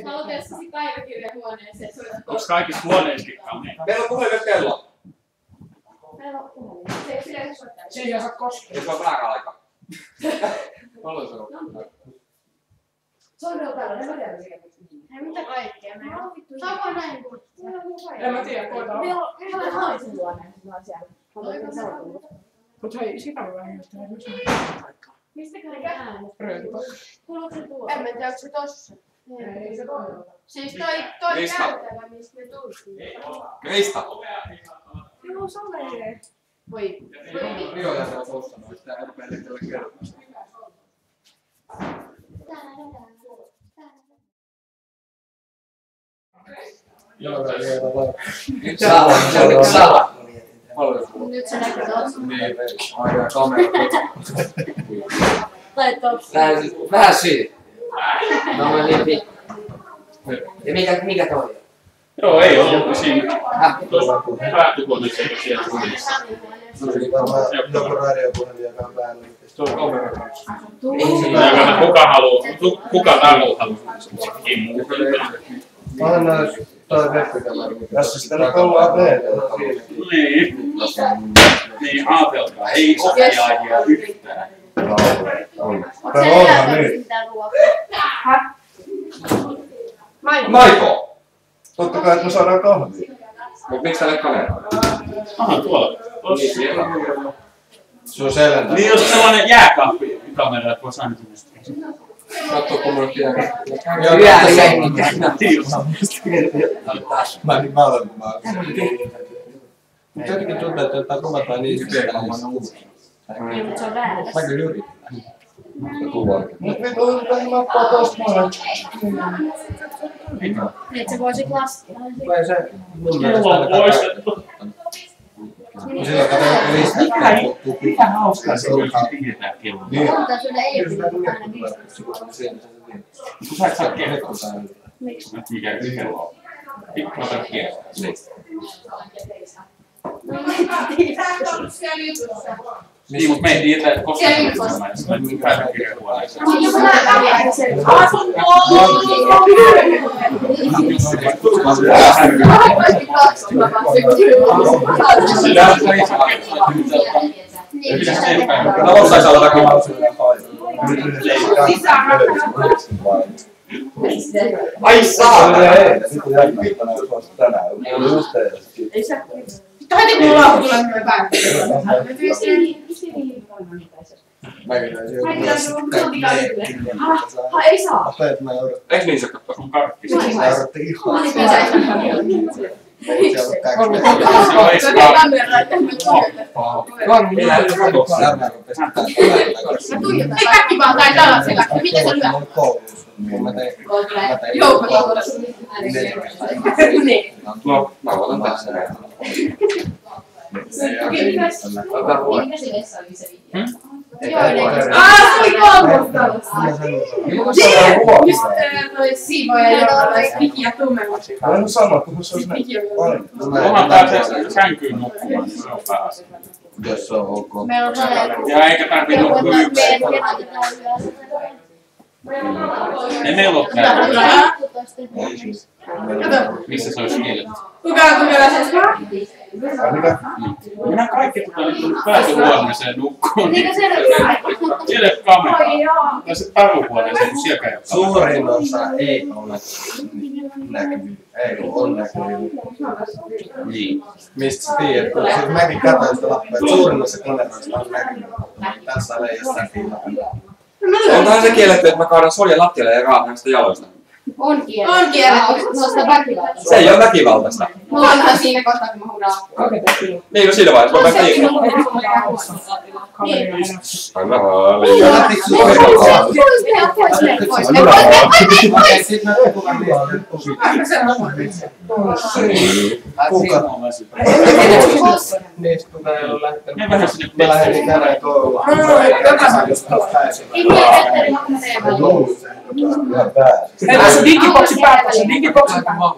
Mä oon testasi päiväkirjahuoneeseen. Onko kaikissa huoneissakin kameja? Meillä on puhelimet kello. Meillä on puhelin. Se ei saa koskea. Se on väärä aika. Paljon se on? Se on vielä tällainen, mä tiedän mikä. Hei, mitä kaikkea? Saako näin kuin? En mä tiedä, koetaan. Meillä on haisen huoneessa, mä oon siellä. Mut hei, sitä voi vähän just tehdä. Mistäkö ne äänet? Röökipakka. Kuuluuko se tuolla? En mä tiedä, onko se tossa. Ei se toinen. Siis toi Krista. käytävä, mistä me tultiin. Krista. Joo, Sale. Voi. Rio ja se on tossa noin. Sitä ei rupea lehdellä kertomaan. Sala. Nyt se näkyy tuossa. Niin, aina kamera. Tai tuossa. Vähän siitä. No niin pikku. Ja mikä toi? Joo, ei ollut siinä. Tuossa päättykohdissa eikä siellä tulissa. Joku radiopuhelin, joka on päällä. Se on kamera kanssa. Kuka haluaa? Ei muuta. Anna toi webbikamera. Tässä sitä nyt ollaan veetellä siinäkin. Niin. Niin, ajatelkaa. Ei ohjaajia yhtään. Tää onhan niin. Maiko! Totta kai, että me saadaan kahvia. Mut miksi tälle kameraa? Aha, tuolla. Niin, siellä on. Se on seläntä. Niin, jos sellainen jääkaappikamera, että voisi aina tunnustaa. Katso, kun mulle pitää. Hyvää jengiä. Mä niin paljon, kun mä oon. Mutta jotenkin tuntuu, että jotain kuvataan niin sykeä oman uudestaan. Niin, mutta se on väärä. Mä kyllä yritän. Mut nyt otetaan nappaa tosta maan. Niin, että se voisit laskea. Vai se mun mielestä Kello on aina poistettu. Sillä katsoo joku lista. Mikä hauskaa se on, kun tiedetään kello. Niin. Mutta sulle ei Kyllä sitä ole aina tulee. viisi. Kun sä et saa kertoa. Mikä kello on. Pikku ota kiertää. Niin, mutta me ei tiedä, että koska se on semmoinen, että päiväkirjahuoneessa. Talossa ei saa olla väkivaltaa. Ai saa! Heti kun mulla tulee hyvä päivä. Ei saa. Eiks niin se katso? Sun karkki. Kaikki vaan tai talat seläksi. Miten se lyö? Joukko. No, mä otan tässä näin. Mikä se vessa oli se video? Se oli kolmostalossa. Just noi siivoja, joilla on piki ja tummemmat. On sama, kun se olisi näin. Onhan tää se sänkyyn nukkumaan, niin se on päässä. Jos se on ok. Meillä on paljon. Ja eikä tarvitse nukkua yksin. Ne melot näkyy. Missä se olisi kielletty? Kuka lähes Mitä? Minä kaikki pääsyhuoneeseen nukkuun. Niinkö siellä Siellä ei ole kameraa. Tai se pääsyhuoneeseen, kun siellä käy. Suurin osa ei ole näkyviä. Ei on näkyviä. Niin. Mistä sä tiedät? Kun siis mäkin katsoin sitä lappua, että suurin osa kameroista on näkyviä. Tässä ei ole säkiä. Onkohan se kielletty, että mä kaadan solja lattialle ja raahan sitä jaloista? on kielletty? On kielletty. Noista väkivaltaista. Se ei ole väkivaltaista. Onhan siinä kohtaa, kun mä huudaan. Niin, no siinä vaiheessa voi päästä irti. Anna haali. Niistä tulee jo lähtenyt. Mä lähdin tänään kouluun. Entä se digiboksi päällä? Se digiboksi päällä.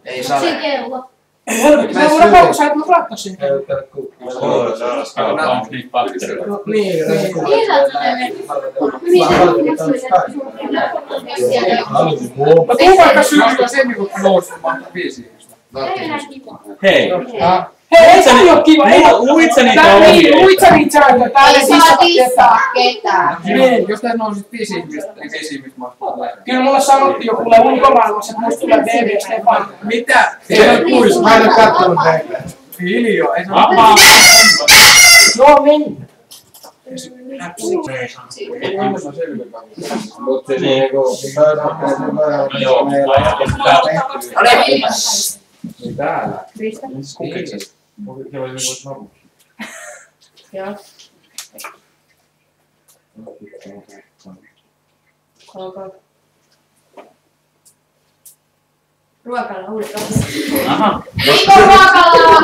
Ei saa. Se kello. Helvetti, se on pakko, sä et mä laittaa sinne. Onko niitä bakteereita? Niin. Mä tuun vaikka syystä sen, kun nousin mahtaa 5 ihmistä. Hei! Hei, se ei oo kiva. Luit sä niitä Niin, ohjeita? luit sä niitä sääntöjä? Täällä Ei saa dissaa ketään. Niin, jos teet nousit 5 ihmistä, niin 5 ihmistä mahtaa lähteä. Kyllä mulle sanottiin jo kuule ulkomaailmassa, että musta tulee BB Stefan. Mitä? Ei ole kuis, mä en oo kattonut teitä. Hiljo, ei se Vapaa! Joo, mennä. Mut se niinku... Joo, Niin täällä. kukiksesta. Joo. Onko? Ruokalla huudetaan. Aha. Niko ruokalaa!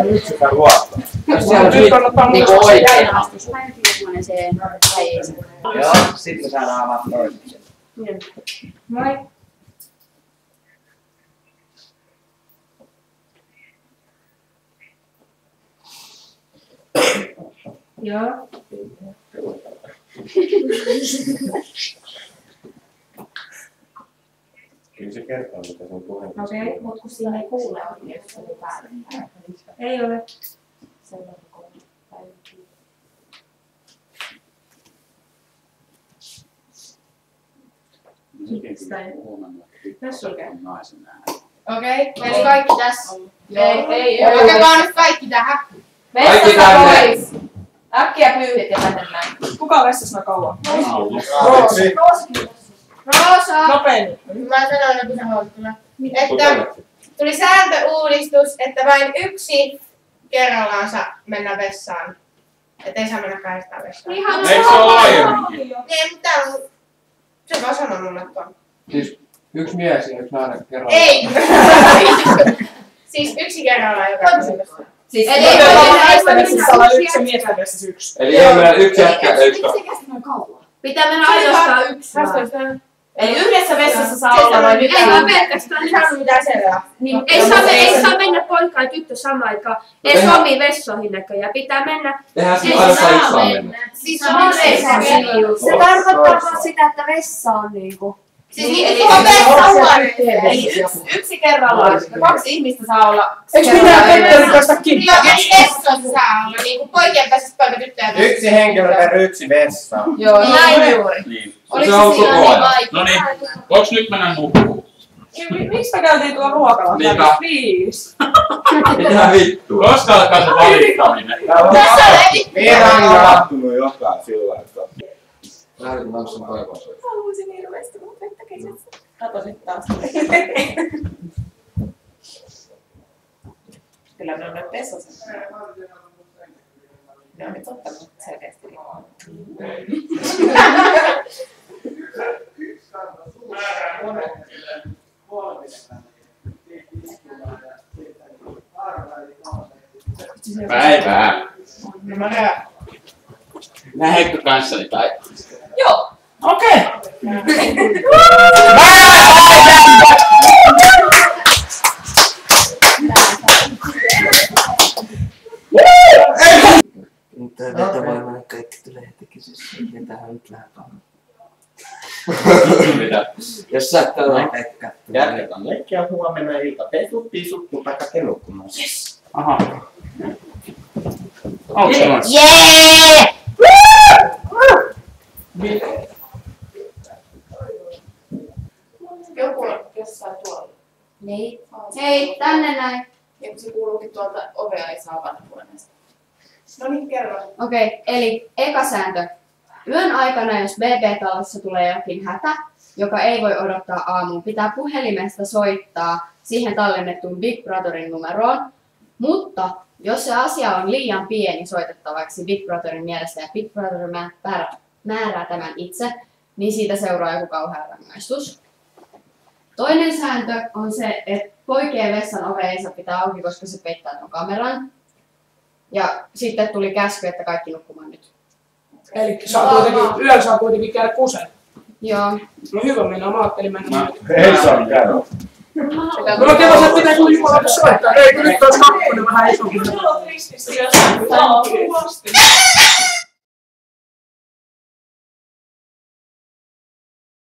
Nyt sitä ruokaa. Nyt kannattaa Niinku muistaa se oikein. jäinästys. Joo, sitten saadaan avaa toiseksi. Moi. Joo. Kyllä se kertoo, mitä sun puheessa. Okei, mutta kun siinä ei kuule oikein, jos se oli päällä. Ei ole. Sellainen koulu. Tässä on käynyt. Okei, eli kaikki tässä. Ei. Otetaan nyt kaikki tähän. Kaikki tänne. Äkkiä pyyhit ja tänne näin. Kuka on vessassa kauan? Roosa! Nopein. Mä sanoin, että sä haluat tulla. Että tuli sääntöuudistus, että vain yksi kerrallaan saa mennä vessaan. Että ei saa mennä kahdestaan vessaan. Eikö se ole aiemminkin? Niin, mutta tää on... Se vaan sanoi mulle tuon. Siis yksi mies ja yksi nainen kerran. Ei! Siis yksi kerrallaan jokaisen vessaan. Siis Eli Ei ei voi voi olla mennä naisten vessassa olla yksi ja miesten vessassa yksi. Eli ei meillä yksi jätkä ja yksi pitää mennä ainoastaan yksi. Eli yhdessä vessassa saa olla vain yksi. Ei vaan pelkästään. Ei saanut mitään selvää. Niin, Ei saa mennä poika ja tyttö samaan aikaan. Ei Tehdään- sovi vessoihin näköjään. Pitää mennä. Tehdään sitten aina saa yksi saa mennä. Siis on Se tarkoittaa sitä, että vessa on niinku. Siis niin tuohon vessaan. Eli yksi kerrallaan. 2 ihmistä saa olla. Eikö mitään Petteri päästä kiinni? Joo, eli vessassa saa olla. Niinku poikien vessassa poika tyttöjen vessassa. Yksi henkilö per yksi vessa. Joo, näin juuri. Niin. Oliko Se on se koko siinä niin ajan. vaikea? No niin, voiko nyt mennä nukkumaan? Miksi me käytiin tuolla ruokalalla? Niinpä. 5. Mitä vittua? Koska alkaa se valittaminen? Tässä on eli... Meidän on tapahtunut jotain sillä että... Lähdetään tanssin toivoa. Haluaisin hirveästi, mutta vettä kesässä. Kato nyt taas. Kyllä ne on nyt pesossa. Ne on nyt ottanut selkeästi. Päivää. No mä näen. Lähetkö kanssani tai? Joo. Okei. Nyt vetovoimainen kaikki tulee tekisissä. Mitähän nyt lähdetään? Mitä? Jos sä et ole kaikki katsomaan. Jatketaan leikkiä huomenna ilta. Pesut, pisut, tupakka, nukkumassa. Aha. Onko se noin? Jee! Joku on jossain tuolla. Niin. Hei, tänne näin. Ja kun se kuuluukin tuolta ovea, ei saa avata huoneesta. No niin, kerro. Okei, eli eka sääntö. Yön aikana, jos BB-talossa tulee jokin hätä, joka ei voi odottaa aamuun, pitää puhelimesta soittaa siihen tallennettuun Big Brotherin numeroon. Mutta jos se asia on liian pieni soitettavaksi Big Brotherin mielestä ja Big Brother määrää tämän itse, niin siitä seuraa joku kauhea rangaistus. Toinen sääntö on se, että poikien vessan ove ei saa pitää auki, koska se peittää tuon kameran. Ja sitten tuli käsky, että kaikki nukkumaan nyt. Eli yöllä saa kuitenkin käydä kusen. Joo. No hyvä mennä, mä ajattelin mennä. Ei saa käydä. No oikein vaan pitää kyllä jumalauta soittaa. Ei, kun nyt olisi kakkonen vähän isompi.